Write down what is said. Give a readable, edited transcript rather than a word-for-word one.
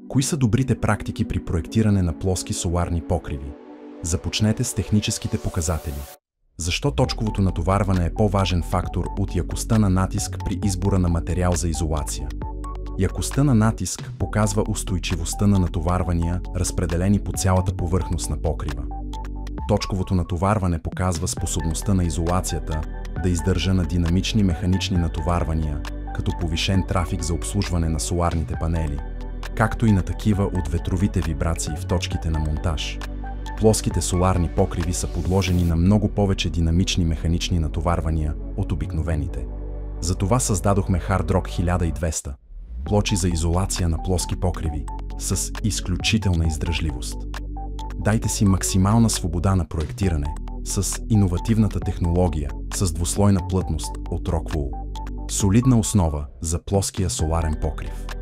Кои са добрите практики при проектиране на плоски соларни покриви? Започнете с техническите показатели. Защо точковото натоварване е по-важен фактор от якостта на натиск при избора на материал за изолация? Якостта на натиск показва устойчивостта на натоварвания, разпределени по цялата повърхност на покрива. Точковото натоварване показва способността на изолацията да издържа на динамични механични натоварвания, като повишен трафик за обслужване на соларните панели, както и на такива от ветровите вибрации в точките на монтаж. Плоските соларни покриви са подложени на много повече динамични механични натоварвания от обикновените. Затова създадохме HardRock 1200 плочи за изолация на плоски покриви с изключителна издръжливост. Дайте си максимална свобода на проектиране с иновативната технология с двуслойна плътност от Rockwool. Солидна основа за плоския соларен покрив.